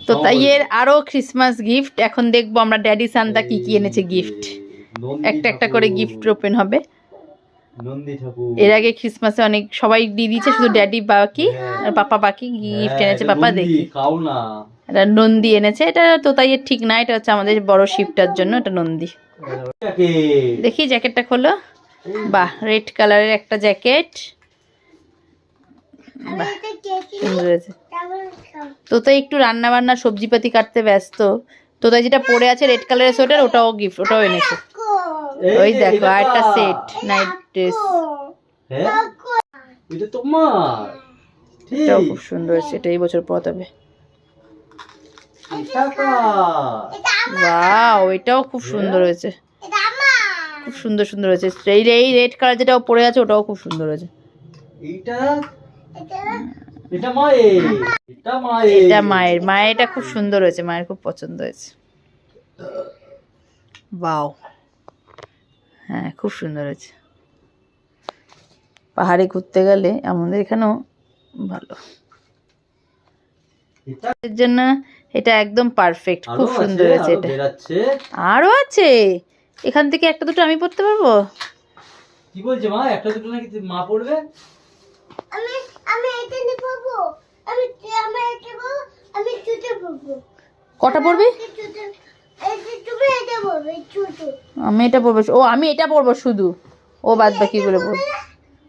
তো তাই এর আরো ক্রিসমাস গিফট এখন দেখবো আমরা ড্যাডি সান্তা কি কি এনেছে গিফট। একটা একটা করে গিফট ওপেন হবে। এর আগে ক্রিসমাসে অনেক সবাই দিয়ে দিয়েছে, শুধু ড্যাডি বাকি আর পাপা বাকি গিফট এনেছে। পাপা দেখি এটা নন্দী এনেছে। এটা তো তাই এর ঠিক না, এটা হচ্ছে আমাদের বড় শিপটার জন্য, এটা নন্দী। দেখি জ্যাকেটটা খোলো। বাহ, রেড কালারের একটা জ্যাকেট, বাহ সুন্দর হয়েছে। তো তাই একটু রান্না বান্না সবজিপাতি কাটতে ব্যস্ত। তো তাই যেটা পরে আছে রেড কালারের সোয়েটার, ওটাও গিফট, ওটাও এনেছে। ওই দেখো আর একটা সেট নাইট ড্রেস, এটাও খুব সুন্দর হয়েছে। এটা এই বছর পরা হবে। ওয়াও, এটাও খুব সুন্দর হয়েছে, খুব সুন্দর সুন্দর হয়েছে। এই রেড কালার যেটাও পরে আছে ওটাও খুব সুন্দর হয়েছে। এটা মায়ের, মায়ের এটা খুব সুন্দর হয়েছে, মায়ের খুব পছন্দ হয়েছে। ওয়াও, হ্যাঁ খুব সুন্দর হয়েছে। পাহাড়ে ঘুরতে গেলে আমাদের এখানেও ভালো, এর জন্য এটা একদম পারফেক্ট, খুব সুন্দর হয়েছে। এটা আরো আছে, এখান থেকে একটা দুটো আমি পড়তে পারবো। কি বলছে মা, একটা দুটো নাকি মা পড়বে? আমি আমি এটা নিয়ে পড়বো, আমি এটা পড়বো, আমি ছুটে পড়বো। কটা পড়বি? তুমি এটা পড়বে ছোট, আমি এটা পড়বো। ও আমি এটা পড়বো শুধু, ও বাদ বাকি গুলো পড়বো।